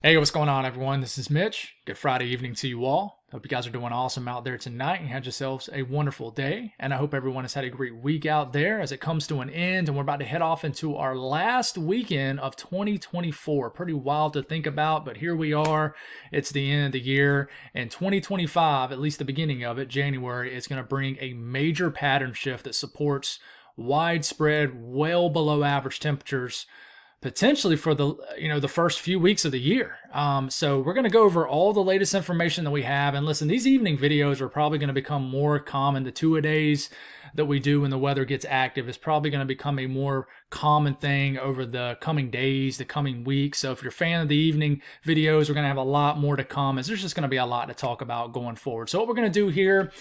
Hey, what's going on, everyone? This is Mitch. Good Friday evening to you all. Hope you guys are doing awesome out there tonight and had yourselves a wonderful day. And I hope everyone has had a great week out there as it comes to an end. And we're about to head off into our last weekend of 2024. Pretty wild to think about, but here we are. It's the end of the year. And 2025, at least the beginning of it, January, is going to bring a major pattern shift that supports widespread, well below average temperatures potentially for the first few weeks of the year. So we're going to go over all the latest information that we have. And listen, these evening videos are probably going to become more common. The two-a-days that we do when the weather gets active is probably going to become a more common thing over the coming days, the coming weeks. So if you're a fan of the evening videos, we're going to have a lot more to come, as there's just going to be a lot to talk about going forward. So what we're going to do here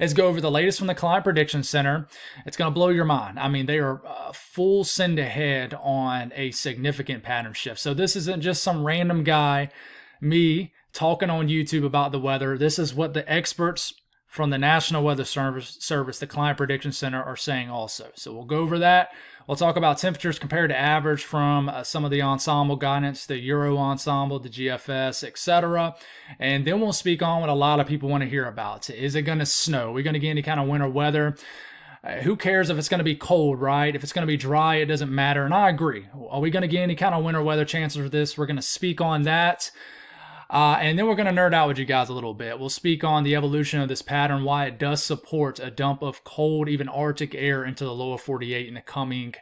is go over the latest from the Climate Prediction Center. It's going to blow your mind. I mean, they are full send ahead on a significant pattern shift. So this isn't just some random guy, me, talking on YouTube about the weather. This is what the experts from the National Weather Service, the Climate Prediction Center, are saying also. So we'll go over that. We'll talk about temperatures compared to average from some of the ensemble guidance, the Euro ensemble, the GFS, etc. And then we'll speak on what a lot of people want to hear about. Is it going to snow? Are we going to get any kind of winter weather? Who cares if it's going to be cold, right? If it's going to be dry, it doesn't matter. And I agree. Are we going to get any kind of winter weather chances with this? We're going to speak on that. And then we're going to nerd out with you guys a little bit. We'll speak on the evolution of this pattern, why it does support a dump of cold, even Arctic air into the lower 48 in the coming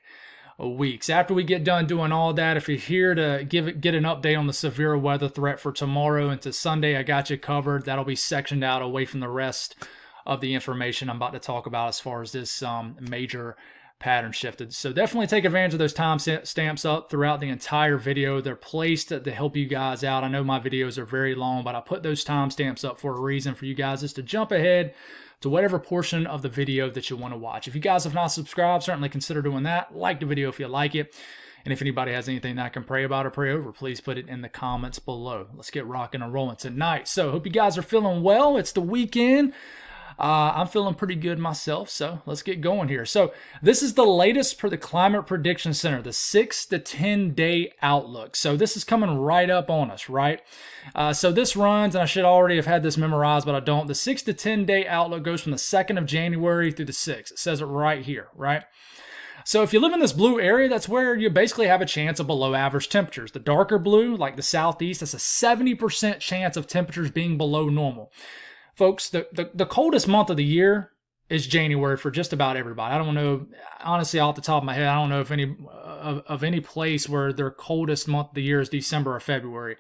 weeks. After we get done doing all that, if you're here to get an update on the severe weather threat for tomorrow into Sunday, I got you covered. That'll be sectioned out away from the rest of the information I'm about to talk about as far as this major pattern shifted. So definitely take advantage of those time stamps up throughout the entire video. They're placed to help you guys out. I know my videos are very long, but I put those time stamps up for a reason for you guys, just to jump ahead to whatever portion of the video that you want to watch. If you guys have not subscribed, certainly consider doing that. Like the video if you like it. And if anybody has anything that I can pray about or pray over, please put it in the comments below. Let's get rocking and rolling tonight. So hope you guys are feeling well. It's the weekend. I'm feeling pretty good myself, so let's get going here. So this is the latest for the Climate Prediction Center, the 6 to 10 day outlook. So this is coming right up on us, right? So this runs, and I should already have had this memorized, but I don't. The 6 to 10 day outlook goes from the 2nd of January through the 6th. It says it right here, right? So if you live in this blue area, that's where you basically have a chance of below average temperatures. The darker blue, like the southeast, that's a 70% chance of temperatures being below normal. Folks, the coldest month of the year is January for just about everybody. I don't know, honestly, off the top of my head, I don't know if any place where their coldest month of the year is December or February.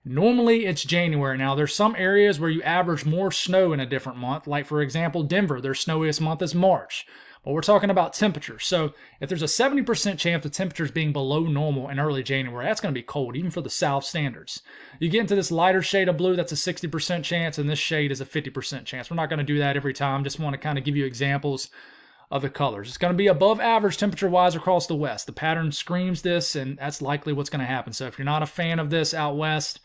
Normally, it's January. Now, there's some areas where you average more snow in a different month. Like, for example, Denver, their snowiest month is March. But we're talking about temperatures. So if there's a 70% chance of temperatures being below normal in early January, that's going to be cold, even for the South standards. You get into this lighter shade of blue, that's a 60% chance, and this shade is a 50% chance. We're not going to do that every time. Just want to kind of give you examples of the colors. It's going to be above average temperature-wise across the West. The pattern screams this, and that's likely what's going to happen. So if you're not a fan of this out West,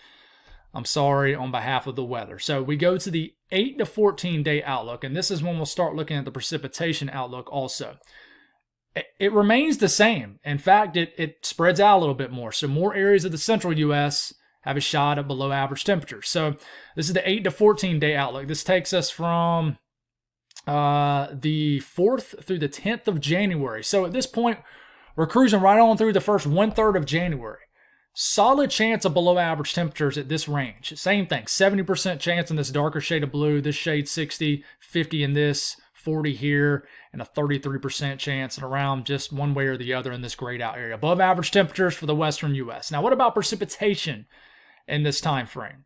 I'm sorry on behalf of the weather. So we go to the 8 to 14 day outlook, and this is when we'll start looking at the precipitation outlook also. It remains the same. In fact, it spreads out a little bit more. So more areas of the central U.S. have a shot of below average temperatures. So this is the 8 to 14 day outlook. This takes us from the 4th through the 10th of January. So at this point, we're cruising right on through the first 1/3 of January. Solid chance of below average temperatures at this range. Same thing, 70% chance in this darker shade of blue, this shade 60, 50 in this, 40 here, and a 33% chance and around just one way or the other in this grayed out area. Above average temperatures for the western U.S. Now, what about precipitation in this time frame?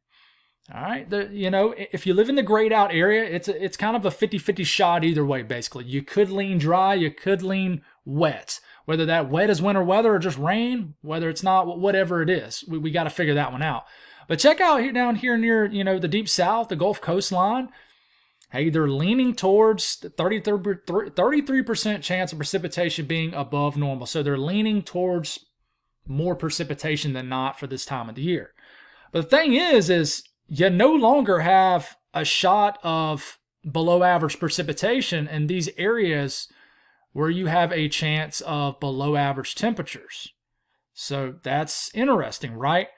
All right, if you live in the grayed out area, it's kind of a 50-50 shot either way, basically. You could lean dry, you could lean wet. Whether that wet is winter weather or just rain, whether it's not, whatever it is, we got to figure that one out. But check out here down here near, the deep south, the Gulf coastline. Hey, they're leaning towards 33% chance of precipitation being above normal. So they're leaning towards more precipitation than not for this time of the year. But the thing is you no longer have a shot of below average precipitation in these areas where you have a chance of below average temperatures. So that's interesting, right?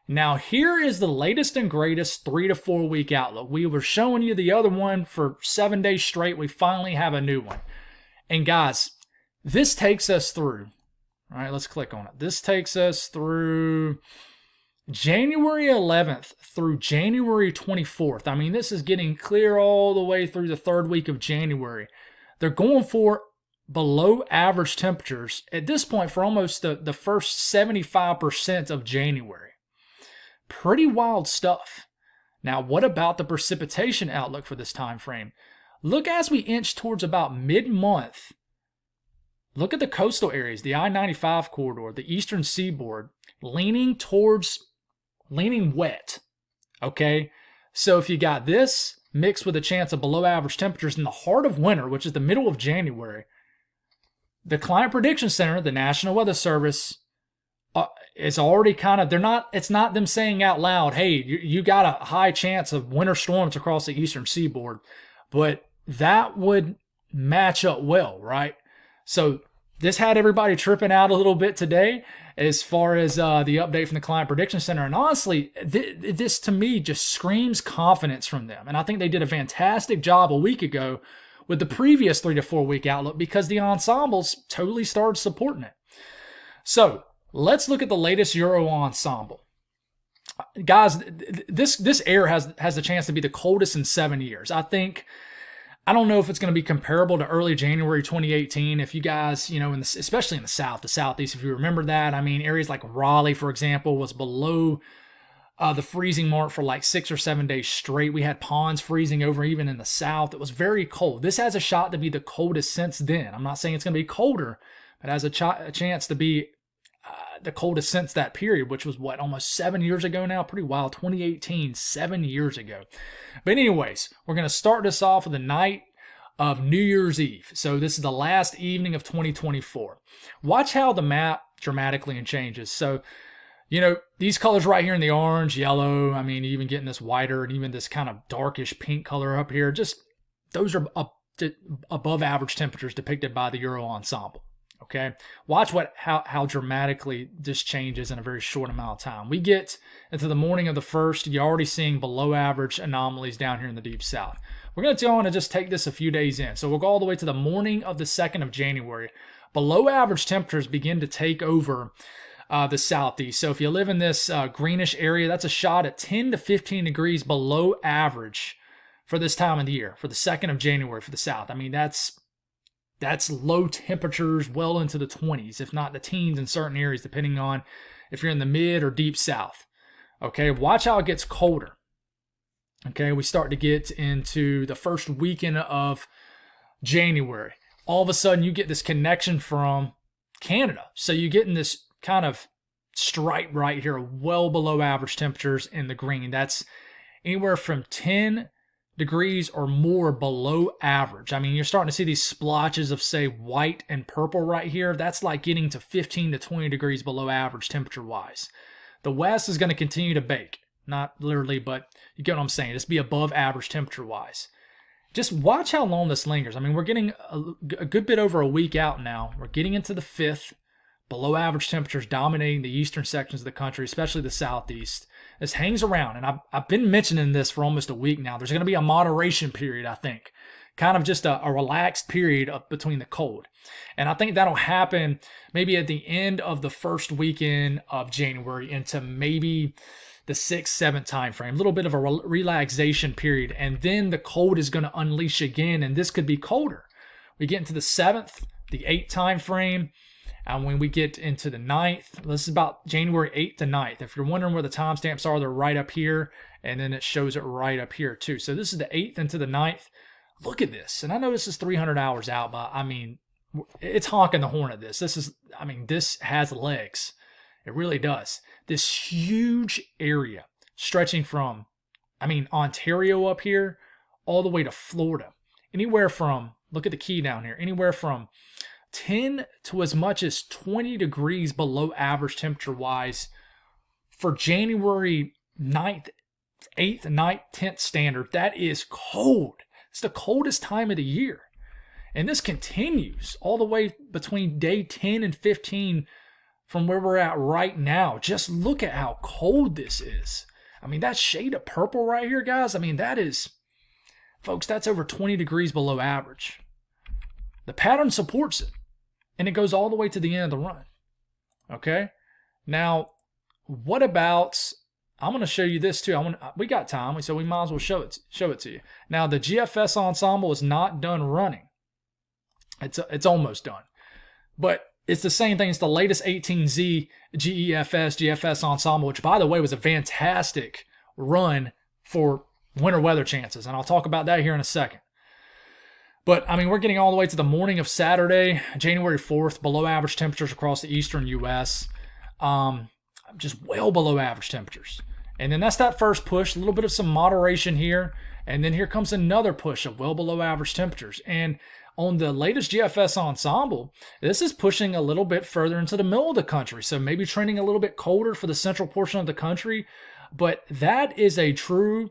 Now, here is the latest and greatest 3 to 4 week outlook. We were showing you the other one for 7 days straight. We finally have a new one. And guys, this takes us through. All right, let's click on it. This takes us through January 11th through January 24th. I mean, this is getting clear all the way through the third week of January. They're going for below average temperatures at this point for almost the first 75% of January. Pretty wild stuff. Now, what about the precipitation outlook for this time frame? Look as we inch towards about mid-month. Look at the coastal areas, the I-95 corridor, the eastern seaboard, leaning wet. Okay? So if you got this mixed with a chance of below average temperatures in the heart of winter, which is the middle of January, the Climate Prediction Center, the National Weather Service, it's already it's not them saying out loud, hey, you got a high chance of winter storms across the eastern seaboard, but that would match up well, right? So this had everybody tripping out a little bit today as far as the update from the Climate Prediction Center. And honestly, this to me just screams confidence from them. And I think they did a fantastic job a week ago with the previous 3 to 4 week outlook because the ensembles totally started supporting it. So let's look at the latest Euro ensemble. Guys, this air has the chance to be the coldest in 7 years. I don't know if it's going to be comparable to early January 2018. If you guys, especially in the South, the Southeast, if you remember that, I mean, areas like Raleigh, for example, was below the freezing mark for like 6 or 7 days straight. We had ponds freezing over even in the South. It was very cold. This has a shot to be the coldest since then. I'm not saying it's going to be colder, but it has a chance to be the coldest since that period, which was almost 7 years ago now. Pretty wild. 2018, 7 years ago. But anyways, we're going to start this off with the night of New Year's Eve. So this is the last evening of 2024. Watch how the map dramatically changes. So, these colors right here in the orange, yellow, I mean, even getting this whiter and even this kind of darkish pink color up here, those are above average temperatures depicted by the Euro ensemble. Okay, watch how dramatically this changes in a very short amount of time. We get into the morning of the 1st, you're already seeing below average anomalies down here in the deep south. We're going to go on and just take this a few days in. So we'll go all the way to the morning of the 2nd of January. Below average temperatures begin to take over the southeast. So if you live in this greenish area, that's a shot at 10 to 15 degrees below average for this time of the year, for the 2nd of January for the south. I mean, that's low temperatures well into the 20s, if not the teens in certain areas, depending on if you're in the mid or deep south. Okay, watch how it gets colder. Okay, we start to get into the first weekend of January. All of a sudden, you get this connection from Canada. So you get in this kind of stripe right here, well below average temperatures in the green. That's anywhere from 10 degrees or more below average. I mean, you're starting to see these splotches of, say, white and purple right here. That's like getting to 15 to 20 degrees below average temperature-wise. The west is going to continue to bake. Not literally, but you get what I'm saying. Just be above average temperature-wise. Just watch how long this lingers. I mean, we're getting a good bit over a week out now. We're getting into the 5th. Below average temperatures dominating the eastern sections of the country, especially the southeast. This hangs around, and I've been mentioning this for almost a week now. There's going to be a moderation period, I think. Kind of just a relaxed period between the cold. And I think that'll happen maybe at the end of the first weekend of January into maybe the 6th, 7th time frame. A little bit of a relaxation period, and then the cold is going to unleash again, and this could be colder. We get into the 7th, the 8th time frame. And when we get into the 9th, this is about January 8th to 9th. If you're wondering where the timestamps are, they're right up here. And then it shows it right up here too. So this is the 8th into the 9th. Look at this. And I know this is 300 hours out, but I mean, it's honking the horn at this. This has legs. It really does. This huge area stretching from, Ontario up here all the way to Florida. Anywhere from, look at the key down here, anywhere from 10 to as much as 20 degrees below average temperature-wise for January 9th, 8th, 9th, 10th standard. That is cold. It's the coldest time of the year. And this continues all the way between day 10 and 15 from where we're at right now. Just look at how cold this is. I mean, that shade of purple right here, guys, I mean, that is, folks, that's over 20 degrees below average. The pattern supports it, and it goes all the way to the end of the run. Okay? Now, what about, I'm going to show you this too. We got time, so we might as well show it to you. Now, the GFS ensemble is not done running. It's almost done. But it's the same thing. It's the latest 18Z GFS ensemble, which, by the way, was a fantastic run for winter weather chances. And I'll talk about that here in a second. But, I mean, we're getting all the way to the morning of Saturday, January 4th, below average temperatures across the eastern U.S. Just well below average temperatures. And then that's that first push, a little bit of some moderation here. And then here comes another push of well below average temperatures. And on the latest GFS ensemble, this is pushing a little bit further into the middle of the country. So maybe trending a little bit colder for the central portion of the country. But that is a true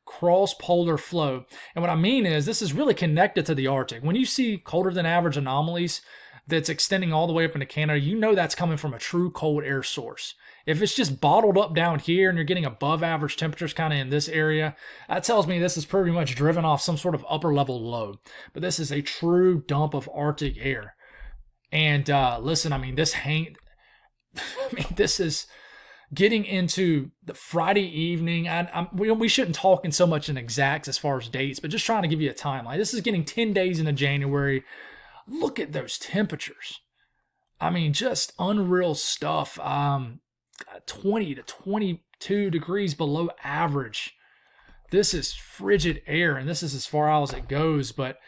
cross-polar flow. And what I mean is this is really connected to the Arctic. When you see colder than average anomalies that's extending all the way up into Canada, you know that's coming from a true cold air source. If it's just bottled up down here and you're getting above average temperatures kind of in this area, that tells me this is pretty much driven off some sort of upper level low. But this is a true dump of Arctic air. And listen, I mean, this is getting into the Friday evening. We shouldn't talk in so much in exacts as far as dates, but just trying to give you a timeline. This is getting 10 days into January. Look at those temperatures. I mean, just unreal stuff. 20 to 22 degrees below average. This is frigid air, and this is as far out as it goes, but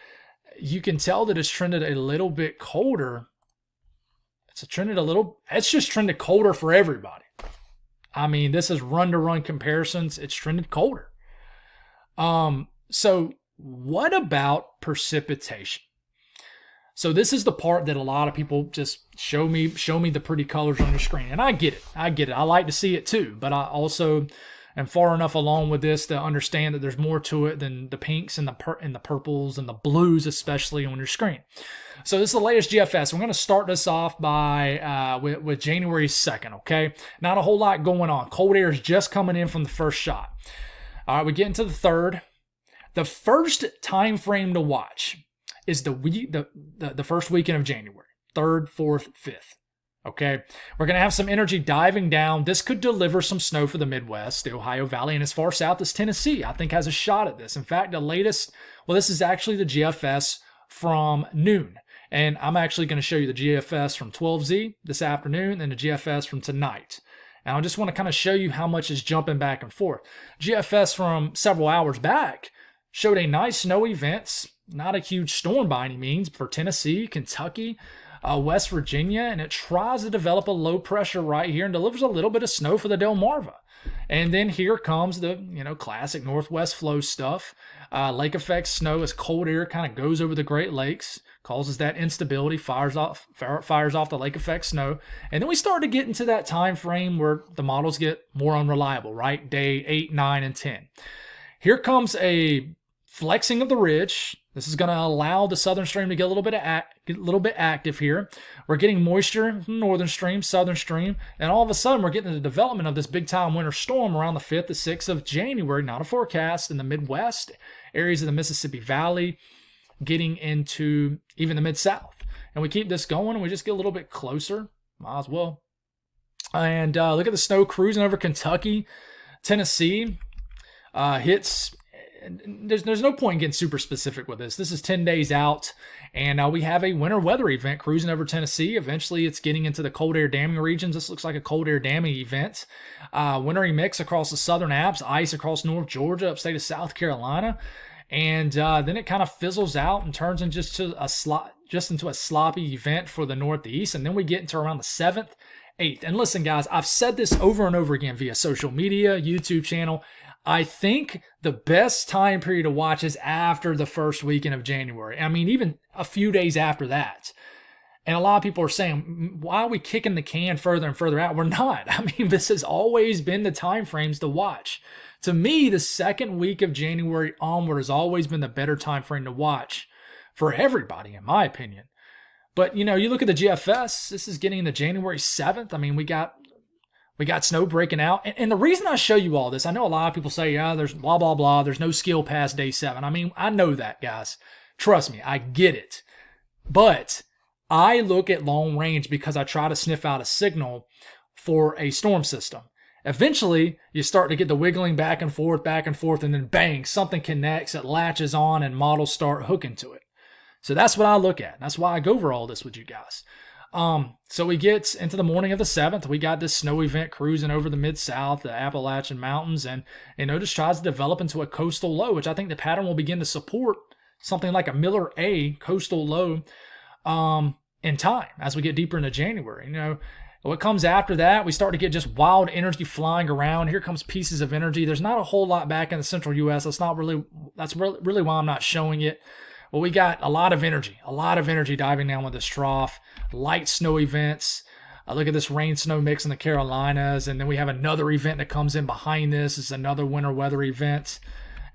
you can tell that it's trended a little bit colder. It's just trended colder for everybody. I mean, this is run-to-run comparisons. It's trended colder. So what about precipitation? So this is the part that a lot of people just show me the pretty colors on your screen. And I get it. I like to see it too. But I also am far enough along with this to understand that there's more to it than the pinks and the purples and the blues, especially on your screen. So this is the latest GFS. We're going to start this off by with January 2nd, okay? Not a whole lot going on. Cold air is just coming in from the first shot. All right, we get into the third. The first time frame to watch is the first weekend of January, 3rd, 4th, 5th. Okay, we're going to have some energy diving down. This could deliver some snow for the Midwest, the Ohio Valley, and as far south as Tennessee, I think has a shot at this. In fact, this is actually the GFS from noon. And I'm actually going to show you the GFS from 12Z this afternoon and the GFS from tonight. And I just want to kind of show you how much is jumping back and forth. GFS from several hours back showed a nice snow event, not a huge storm by any means, for Tennessee, Kentucky, West Virginia, and it tries to develop a low pressure right here and delivers a little bit of snow for the Delmarva. And then here comes the classic northwest flow stuff. Lake effect snow as cold air kind of goes over the Great Lakes, causes that instability, fires off the lake effect snow. And then we start to get into that time frame where the models get more unreliable, right? Day 8, 9, and 10. Here comes a flexing of the ridge. This is going to allow the southern stream to get a little bit active here. We're getting moisture from northern stream, southern stream, and all of a sudden we're getting the development of this big-time winter storm around the 5th to 6th of January. Not a forecast in the Midwest, areas of the Mississippi Valley, getting into even the Mid-South. And we keep this going, and we just get a little bit closer. Might as well. And look at the snow cruising over Kentucky, Tennessee. Hits. There's no point in getting super specific with this. This is 10 days out, and we have a winter weather event cruising over Tennessee. Eventually, it's getting into the cold air damming regions. This looks like a cold air damming event. Wintry mix across the southern Alps, ice across North Georgia, upstate of South Carolina, and then it kind of fizzles out and turns into into a sloppy event for the Northeast, and then we get into around the 7th, 8th. And listen, guys, I've said this over and over again via social media, YouTube channel. I think the best time period to watch is after the first weekend of January. I mean, even a few days after that. And a lot of people are saying, why are we kicking the can further and further out? We're not. I mean, this has always been the time frames to watch. To me, the second week of January onward has always been the better time frame to watch for everybody, in my opinion. But, you look at the GFS, this is getting into January 7th. I mean, we got snow breaking out. And the reason I show you all this, I know a lot of people say, yeah, there's blah, blah, blah. There's no skill past day 7. I mean, I know that, guys. Trust me, I get it. But I look at long range because I try to sniff out a signal for a storm system. Eventually, you start to get the wiggling back and forth, and then bang, something connects, it latches on, and models start hooking to it. So that's what I look at. That's why I go over all this with you guys. So we get into the morning of the 7th. We got this snow event cruising over the Mid-South, the Appalachian Mountains, and just tries to develop into a coastal low, which I think the pattern will begin to support something like a Miller A coastal low in time as we get deeper into January. What comes after that, we start to get just wild energy flying around. Here comes pieces of energy. There's not a whole lot back in the central U.S. That's really why I'm not showing it. Well, we got a lot of energy diving down with this trough, light snow events. Look at this rain-snow mix in the Carolinas, and then we have another event that comes in behind this. It's another winter weather event.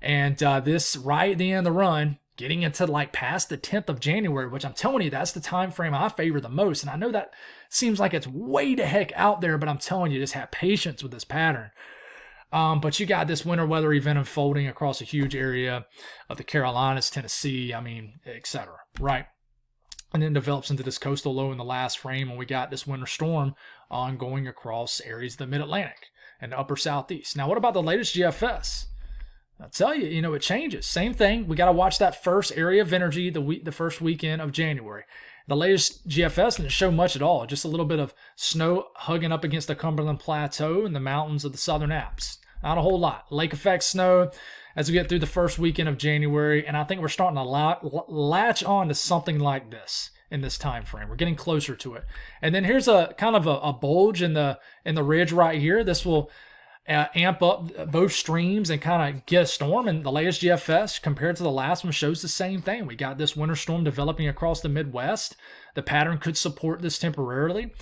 And this right at the end of the run, getting into like past the 10th of January, which I'm telling you, that's the time frame I favor the most. And I know that seems like it's way the heck out there, but I'm telling you, just have patience with this pattern. But you got this winter weather event unfolding across a huge area of the Carolinas, Tennessee, etc. Right? And then develops into this coastal low in the last frame, and we got this winter storm ongoing across areas of the Mid-Atlantic and the upper Southeast. Now, what about the latest GFS? I'll tell you, it changes. Same thing. We got to watch that first area of energy the first weekend of January. The latest GFS didn't show much at all. Just a little bit of snow hugging up against the Cumberland Plateau and the mountains of the Southern Alps. Not a whole lot. Lake effect snow as we get through the first weekend of January, and I think we're starting to latch on to something like this in this time frame. We're getting closer to it. And then here's a kind of a bulge in the ridge right here. This will amp up both streams and kind of get a storm. And the latest GFS compared to the last one shows the same thing. We got this winter storm developing across the Midwest. The pattern could support this temporarily.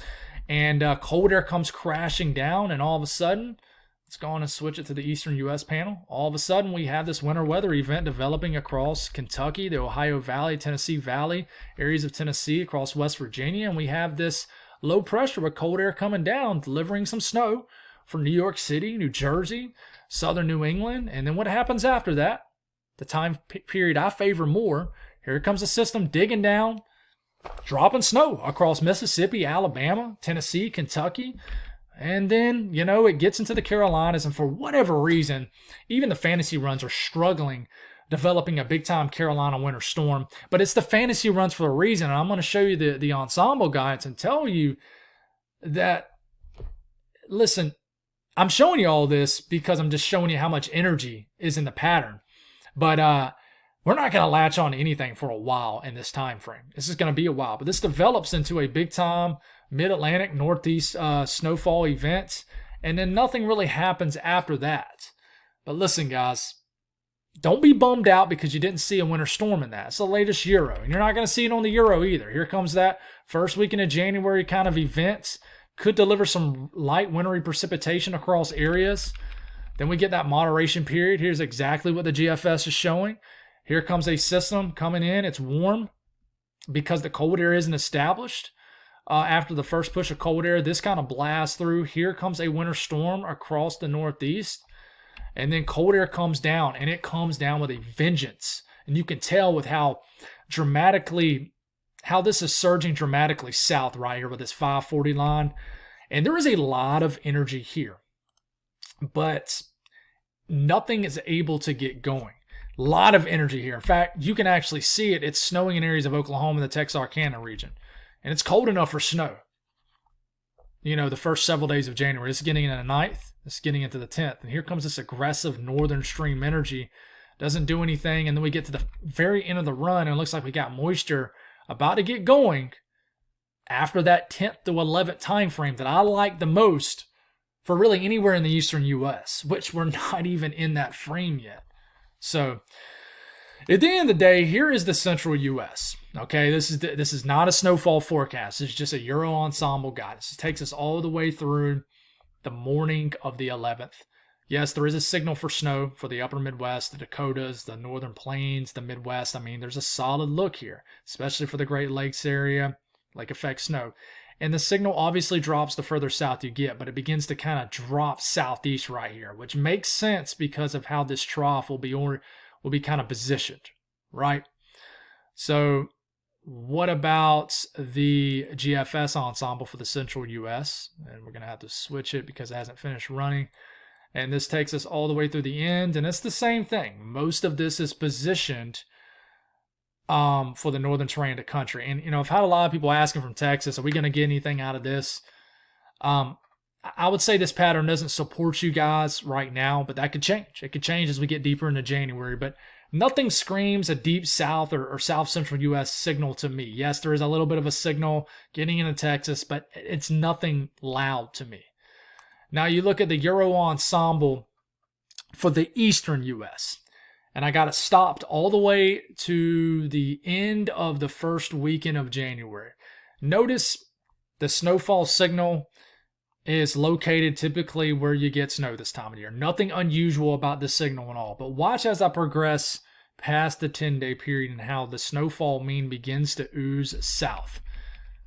And cold air comes crashing down, and all of a sudden, let's go on and switch it to the eastern U.S. panel. All of a sudden, we have this winter weather event developing across Kentucky, the Ohio Valley, Tennessee Valley, areas of Tennessee, across West Virginia. And we have this low pressure with cold air coming down, delivering some snow for New York City, New Jersey, southern New England. And then what happens after that? The time period I favor more. Here comes a system digging down, dropping snow across Mississippi, Alabama, Tennessee, Kentucky. And then, it gets into the Carolinas, and for whatever reason, even the fantasy runs are struggling developing a big-time Carolina winter storm. But it's the fantasy runs for a reason, and I'm going to show you the ensemble guides and tell you that, listen, I'm showing you all this because I'm just showing you how much energy is in the pattern. But we're not going to latch on to anything for a while in this time frame. This is going to be a while. But this develops into a big-time Mid-Atlantic, Northeast snowfall event, and then nothing really happens after that. But listen, guys, don't be bummed out because you didn't see a winter storm in that. It's the latest Euro, and you're not going to see it on the Euro either. Here comes that first weekend of January kind of event. Could deliver some light wintry precipitation across areas. Then we get that moderation period. Here's exactly what the GFS is showing. Here comes a system coming in. It's warm because the cold air isn't established. After the first push of cold air, this kind of blasts through. Here comes a winter storm across the Northeast. And then cold air comes down, and it comes down with a vengeance. And you can tell with how this is surging dramatically south right here with this 540 line. And there is a lot of energy here. But nothing is able to get going. A lot of energy here. In fact, you can actually see it. It's snowing in areas of Oklahoma and the Texarkana region. And it's cold enough for snow. The first several days of January. It's getting into the 9th. It's getting into the 10th. And here comes this aggressive northern stream energy. Doesn't do anything. And then we get to the very end of the run, and it looks like we got moisture about to get going after that 10th to 11th time frame that I like the most for really anywhere in the eastern U.S., which we're not even in that frame yet. So at the end of the day, here is the central U.S. Okay, this is not a snowfall forecast. It's just a Euro ensemble guide. This takes us all the way through the morning of the 11th. Yes, there is a signal for snow for the upper Midwest, the Dakotas, the northern plains, the Midwest. There's a solid look here, especially for the Great Lakes area. like affect snow. And the signal obviously drops the further south you get, but it begins to kind of drop southeast right here, which makes sense because of how this trough will be kind of positioned, right? So what about the GFS ensemble for the central US? And we're going to have to switch it because it hasn't finished running. And this takes us all the way through the end, and it's the same thing. Most of this is positioned for the northern terrain of the country. And, I've had a lot of people asking from Texas, are we going to get anything out of this? I would say this pattern doesn't support you guys right now, but that could change. It could change as we get deeper into January, but nothing screams a deep south or south central U.S. signal to me. Yes, there is a little bit of a signal getting into Texas, but it's nothing loud to me. Now you look at the Euro ensemble for the eastern U.S., and I got it stopped all the way to the end of the first weekend of January. Notice the snowfall signal is located typically where you get snow this time of year. Nothing unusual about this signal at all. But watch as I progress past the 10-day period and how the snowfall mean begins to ooze south.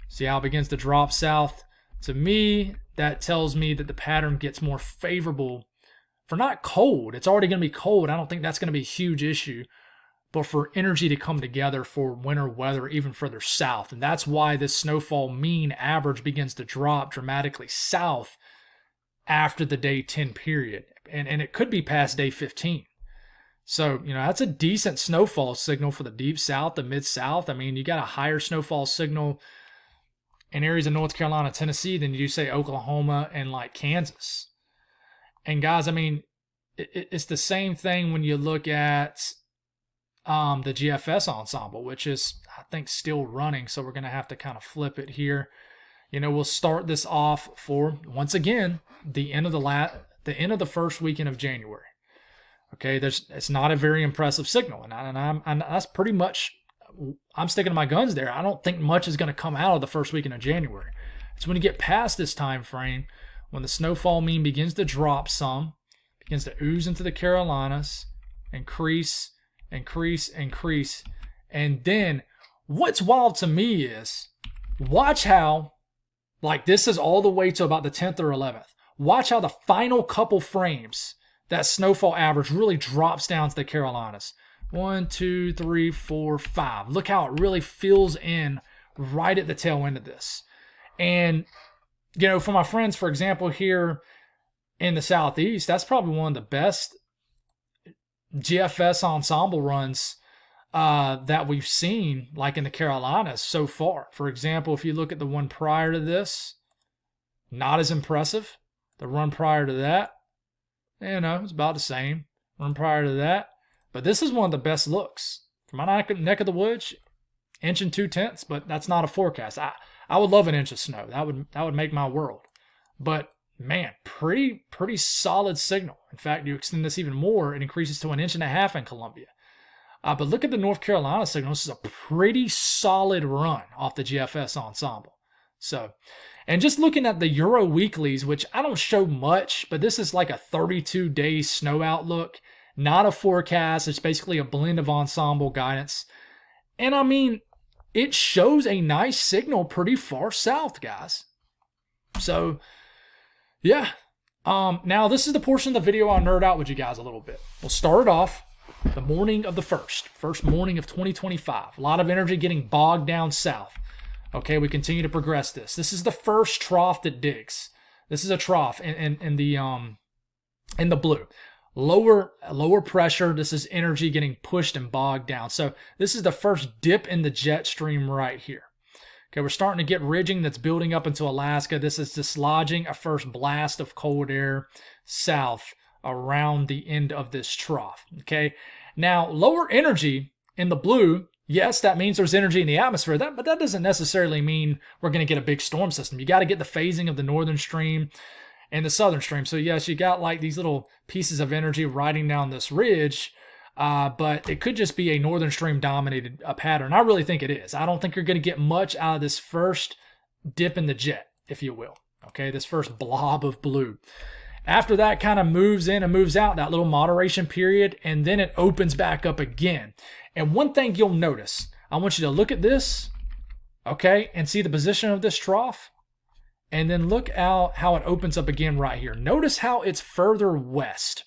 See how it begins to drop south? To me, that tells me that the pattern gets more favorable for not cold. It's already going to be cold. I don't think that's going to be a huge issue. But for energy to come together for winter weather even further south. And that's why this snowfall mean average begins to drop dramatically south after the day 10 period. And it could be past day 15. So, that's a decent snowfall signal for the deep south, the mid-south. I mean, you got a higher snowfall signal in areas of North Carolina, Tennessee than you do, say, Oklahoma and like Kansas. And guys, I mean, it's the same thing when you look at the GFS ensemble, which is, I think, still running. So we're going to have to kind of flip it here. We'll start this off for, once again, the end of the first weekend of January. Okay, it's not a very impressive signal, and that's pretty much, I'm sticking to my guns there. I don't think much is going to come out of the first weekend of January. It's when you get past this time frame, when the snowfall mean begins to drop some, begins to ooze into the Carolinas, increase. And then what's wild to me is, watch how, like this is all the way to about the 10th or 11th. Watch how the final couple frames, that snowfall average really drops down to the Carolinas. 1, 2, 3, 4, 5. Look how it really fills in right at the tail end of this. And, for my friends, for example, here in the Southeast, that's probably one of the best GFS ensemble runs that we've seen, like in the Carolinas so far. For example, if you look at the one prior to this, not as impressive. The run prior to that, it's about the same. Run prior to that. But this is one of the best looks. For my neck of the woods, 1 2/10 inches, but that's not a forecast. I would love an inch of snow. That would make my world. But man, pretty solid signal. In fact, you extend this even more, it increases to 1.5 inches in Columbia. But look at the North Carolina signal. This is a pretty solid run off the GFS ensemble. So, and just looking at the Euro weeklies, which I don't show much, but this is like a 32-day snow outlook, not a forecast. It's basically a blend of ensemble guidance. And I mean, it shows a nice signal pretty far south, guys. So, yeah. Now, this is the portion of the video I'll nerd out with you guys a little bit. We'll start it off the morning of the first morning of 2025. A lot of energy getting bogged down south. Okay, we continue to progress this. This is the first trough that digs. This is a trough in the blue. Lower pressure. This is energy getting pushed and bogged down. So this is the first dip in the jet stream right here. Okay, we're starting to get ridging that's building up into Alaska. This is dislodging a first blast of cold air south around the end of this trough. Okay, now lower energy in the blue, yes, that means there's energy in the atmosphere, but that doesn't necessarily mean we're going to get a big storm system. You got to get the phasing of the northern stream and the southern stream. So yes, you got like these little pieces of energy riding down this ridge, but it could just be a northern stream dominated pattern. I really think it is. I don't think you're going to get much out of this first dip in the jet, if you will. Okay, this first blob of blue. After that kind of moves in and moves out, that little moderation period, and then it opens back up again. And one thing you'll notice, I want you to look at this. Okay, and see the position of this trough? And then look out how it opens up again right here. Notice how it's further west.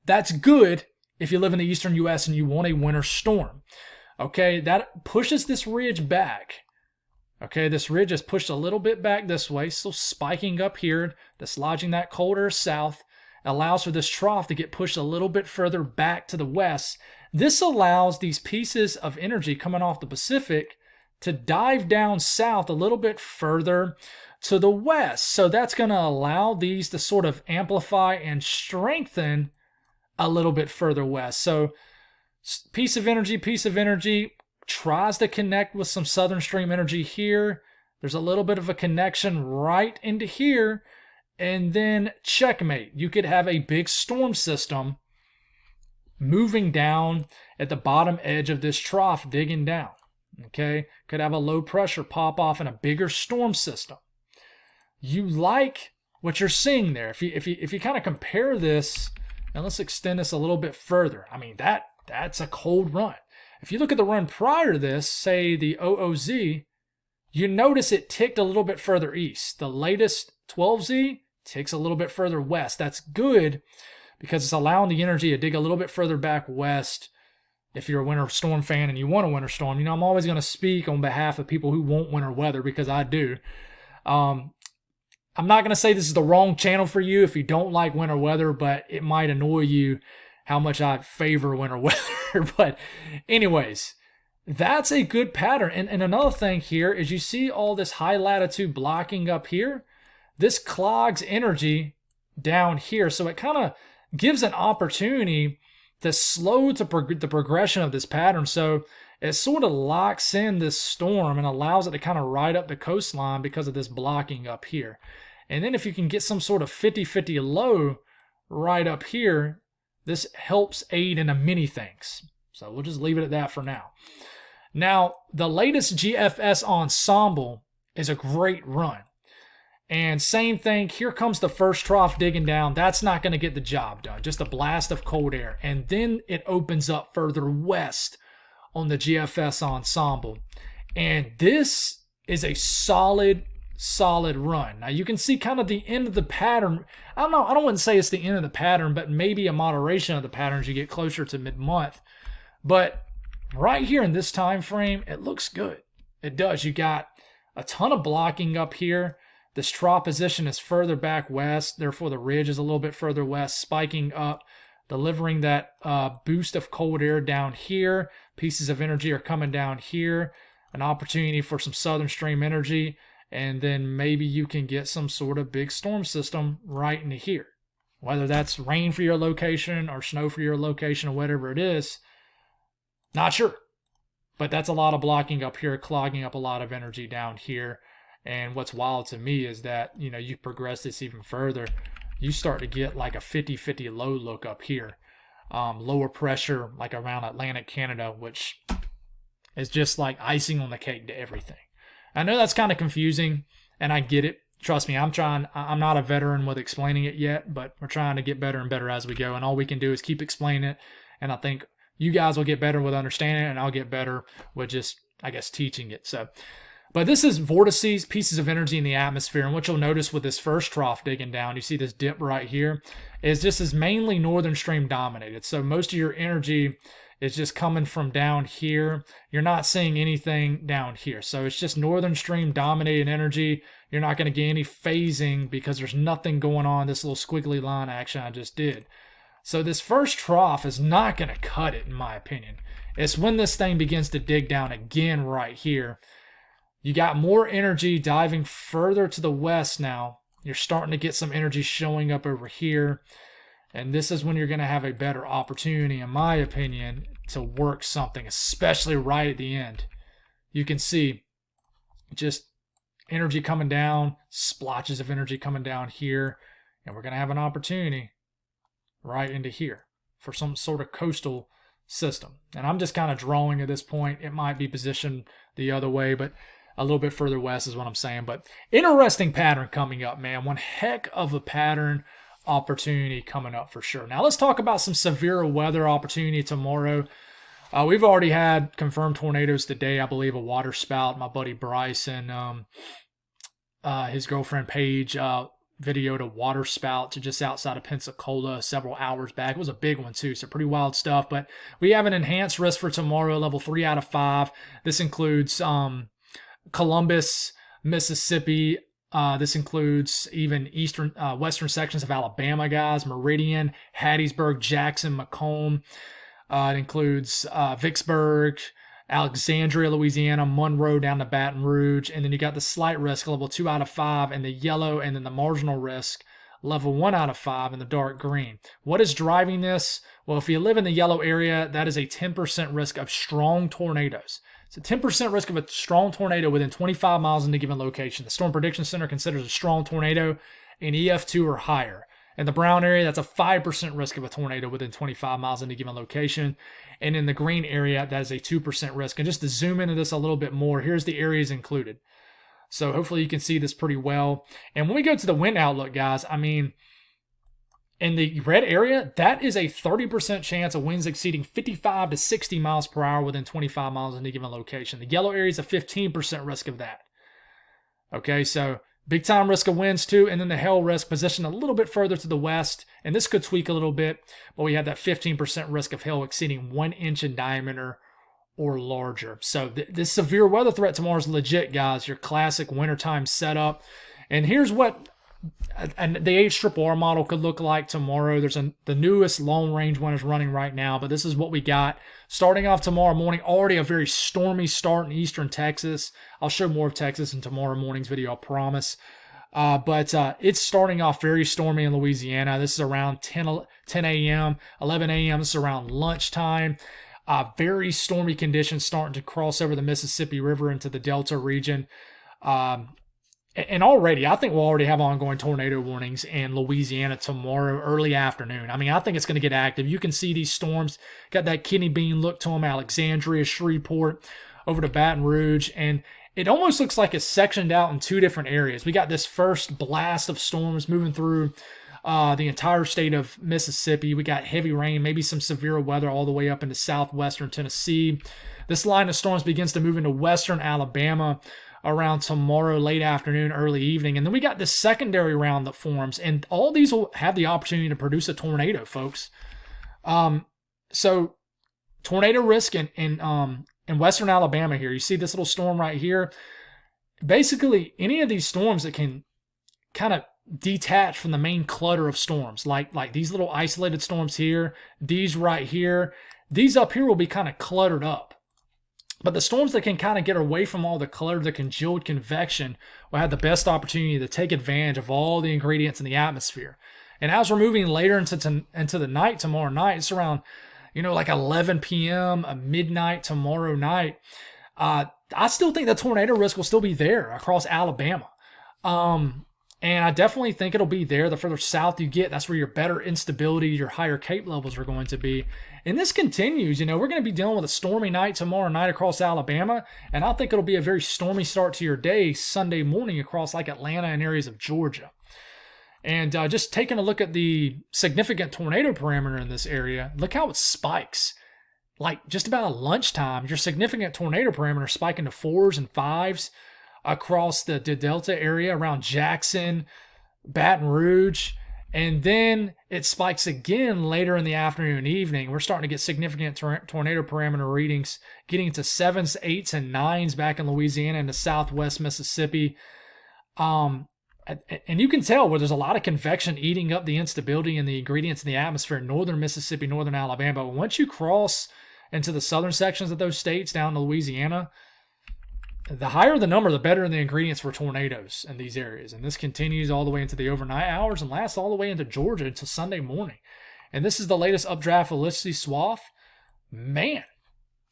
That's good if you live in the eastern U.S. and you want a winter storm. Okay, that pushes this ridge back. Okay, this ridge is pushed a little bit back this way, still spiking up here, dislodging that cold air south, allows for this trough to get pushed a little bit further back to the west. This allows these pieces of energy coming off the Pacific to dive down south a little bit further to the west. So that's going to allow these to sort of amplify and strengthen a little bit further west. So piece of energy tries to connect with some southern stream energy here. There's a little bit of a connection right into here, and then checkmate. You could have a big storm system moving down at the bottom edge of this trough, digging down. Okay, could have a low pressure pop off in a bigger storm system. You like what you're seeing there. If you kind of compare this, and let's extend this a little bit further. I mean, that's a cold run. If you look at the run prior to this, say the OOZ, you notice it ticked a little bit further east. The latest 12Z ticks a little bit further west. That's good because it's allowing the energy to dig a little bit further back west. If you're a winter storm fan and you want a winter storm, you know, I'm always going to speak on behalf of people who want winter weather because I do. I'm not going to say this is the wrong channel for you if you don't like winter weather, but it might annoy you how much I favor winter weather. But anyways, that's a good pattern. And another thing here is you see all this high latitude blocking up here. This clogs energy down here. So it kind of gives an opportunity to slow the progression of this pattern. So it sort of locks in this storm and allows it to kind of ride up the coastline because of this blocking up here. And then if you can get some sort of 50-50 low right up here, this helps aid in many things. So we'll just leave it at that for now. Now, the latest GFS ensemble is a great run. And same thing, here comes the first trough digging down. That's not going to get the job done. Just a blast of cold air. And then it opens up further west on the GFS ensemble. And this is a solid run. Now you can see kind of the end of the pattern. I don't want to say it's the end of the pattern, but maybe a moderation of the pattern as you get closer to mid-month. But right here in this time frame, it looks good. It does. You got a ton of blocking up here. This trough position is further back west, therefore the ridge is a little bit further west, spiking up, delivering that boost of cold air down here. Pieces of energy are coming down here, an opportunity for some southern stream energy, and then maybe you can get some sort of big storm system right into here. Whether that's rain for your location or snow for your location or whatever it is, not sure. But that's a lot of blocking up here, clogging up a lot of energy down here. And what's wild to me is that, you know, you progress this even further, you start to get like a 50-50 low look up here. Lower pressure like around Atlantic Canada, which is just like icing on the cake to everything. I know that's kind of confusing, and I get it. Trust me, I'm not a veteran with explaining it yet, but we're trying to get better and better as we go. And all we can do is keep explaining it. And I think you guys will get better with understanding it, and I'll get better with just, I guess, teaching it. So, but this is vortices, pieces of energy in the atmosphere. And what you'll notice with this first trough digging down, you see this dip right here, is this is mainly northern stream dominated. So most of your energy is just coming from down here. You're not seeing anything down here. So it's just northern stream dominated energy. You're not going to get any phasing because there's nothing going on, this little squiggly line action I just did. So this first trough is not going to cut it, in my opinion. It's when this thing begins to dig down again right here. You got more energy diving further to the west now. You're starting to get some energy showing up over here. And this is when you're going to have a better opportunity, in my opinion, to work something, especially right at the end. You can see just energy coming down, splotches of energy coming down here. And we're going to have an opportunity right into here for some sort of coastal system. And I'm just kind of drawing at this point. It might be positioned the other way, but a little bit further west is what I'm saying. But interesting pattern coming up, man. One heck of a pattern opportunity coming up for sure. Now let's talk about some severe weather opportunity tomorrow. We've already had confirmed tornadoes today. I believe a water spout. My buddy Bryce and his girlfriend Paige videoed a water spout to just outside of Pensacola several hours back. It was a big one too, so pretty wild stuff. But we have an enhanced risk for tomorrow, level 3 out of 5. This includes Columbus, Mississippi. This includes even western sections of Alabama, guys. Meridian, Hattiesburg, Jackson, Macomb. It includes Vicksburg, Alexandria, Louisiana, Monroe down to Baton Rouge. And then you got the slight risk, level 2 out of 5, and the yellow, and then the marginal risk, level 1 out of 5, in the dark green. What is driving this? Well, if you live in the yellow area, that is a 10% risk of strong tornadoes. It's a 10% risk of a strong tornado within 25 miles in a given location. The Storm Prediction Center considers a strong tornado an EF2 or higher. In the brown area, that's a 5% risk of a tornado within 25 miles in a given location. And in the green area, that is a 2% risk. And just to zoom into this a little bit more, here's the areas included. So hopefully you can see this pretty well. And when we go to the wind outlook, guys, I mean, in the red area, that is a 30% chance of winds exceeding 55 to 60 miles per hour within 25 miles in a given location. The yellow area is a 15% risk of that. Okay, so big time risk of winds too, and then the hail risk positioned a little bit further to the west, and this could tweak a little bit, but we have that 15% risk of hail exceeding 1 inch in diameter or larger. So this severe weather threat tomorrow is legit, guys. Your classic wintertime setup. And here's what the HRRR model could look like tomorrow. There's the newest long range one is running right now, but this is what we got starting off tomorrow morning. Already a very stormy start in eastern Texas. I'll show more of Texas in tomorrow morning's video, I promise. But it's starting off very stormy in Louisiana. This is around 10 a.m., 11 a.m. This is around lunchtime. Very stormy conditions starting to cross over the Mississippi River into the Delta region. And already, I think we'll already have ongoing tornado warnings in Louisiana tomorrow, early afternoon. I mean, I think it's going to get active. You can see these storms, got that kidney bean look to them, Alexandria, Shreveport, over to Baton Rouge. And it almost looks like it's sectioned out in two different areas. We got this first blast of storms moving through the entire state of Mississippi. We got heavy rain, maybe some severe weather all the way up into southwestern Tennessee. This line of storms begins to move into western Alabama around tomorrow late afternoon, early evening. And then we got this secondary round that forms, and all these will have the opportunity to produce a tornado, folks. So tornado risk in western Alabama here. You see this little storm right here. Basically, any of these storms that can kind of detach from the main clutter of storms, like these little isolated storms here, these right here, these up here will be kind of cluttered up. But the storms that can kind of get away from all the clutter, the congealed convection, will have the best opportunity to take advantage of all the ingredients in the atmosphere. And as we're moving later into the night tomorrow night, it's around, like 11 p.m., midnight tomorrow night. I still think the tornado risk will still be there across Alabama. And I definitely think it'll be there. The further south you get, that's where your better instability, your higher Cape levels are going to be. And this continues. We're going to be dealing with a stormy night tomorrow night across Alabama. And I think it'll be a very stormy start to your day Sunday morning across like Atlanta and areas of Georgia. And just taking a look at the significant tornado parameter in this area, look how it spikes. Like just about lunchtime, your significant tornado parameter spiking to 4s and 5s across the Delta area around Jackson, Baton Rouge, and then it spikes again later in the afternoon and evening. We're starting to get significant tornado parameter readings, getting to 7s, 8s, and 9s back in Louisiana and the southwest Mississippi. And you can tell where there's a lot of convection eating up the instability and the ingredients in the atmosphere in northern Mississippi, northern Alabama. But once you cross into the southern sections of those states down to Louisiana, the higher the number, the better the ingredients for tornadoes in these areas. And this continues all the way into the overnight hours and lasts all the way into Georgia until Sunday morning. And this is the latest updraft Felicity swath. Man,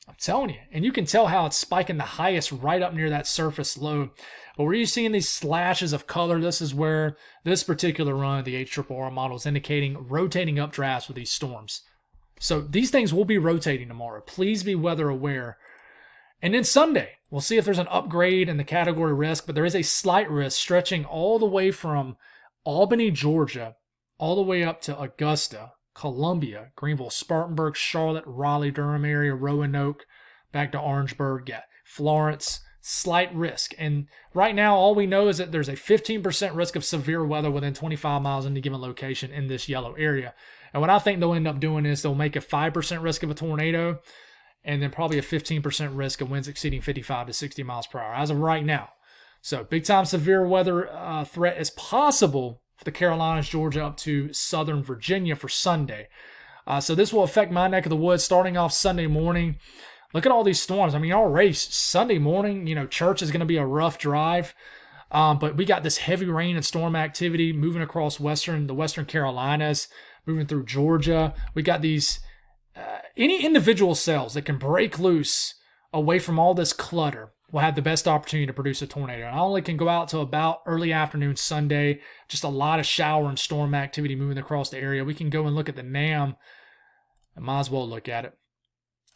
I'm telling you. And you can tell how it's spiking the highest right up near that surface low. But where you're seeing these slashes of color, this is where this particular run of the HRRR model is indicating rotating updrafts with these storms. So these things will be rotating tomorrow. Please be weather aware. And then Sunday, we'll see if there's an upgrade in the category risk, but there is a slight risk stretching all the way from Albany, Georgia, all the way up to Augusta, Columbia, Greenville, Spartanburg, Charlotte, Raleigh, Durham area, Roanoke, back to Orangeburg, yeah, Florence, slight risk. And right now, all we know is that there's a 15% risk of severe weather within 25 miles in any given location in this yellow area. And what I think they'll end up doing is they'll make a 5% risk of a tornado and then probably a 15% risk of winds exceeding 55 to 60 miles per hour as of right now. So big time severe weather threat is possible for the Carolinas, Georgia, up to southern Virginia for Sunday. So this will affect my neck of the woods starting off Sunday morning. Look at all these storms. I mean, already Sunday morning, church is going to be a rough drive. But we got this heavy rain and storm activity moving across the Western Carolinas, moving through Georgia. We got these, any individual cells that can break loose away from all this clutter will have the best opportunity to produce a tornado. And I only can go out to about early afternoon Sunday, just a lot of shower and storm activity moving across the area. We can go and look at the NAM. I might as well look at it.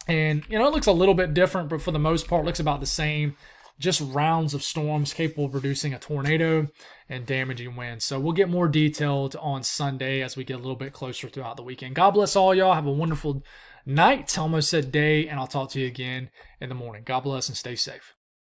And, it looks a little bit different, but for the most part, it looks about the same. Just rounds of storms capable of producing a tornado and damaging winds. So we'll get more detailed on Sunday as we get a little bit closer throughout the weekend. God bless all y'all. Have a wonderful night. Almost said day, and I'll talk to you again in the morning. God bless and stay safe.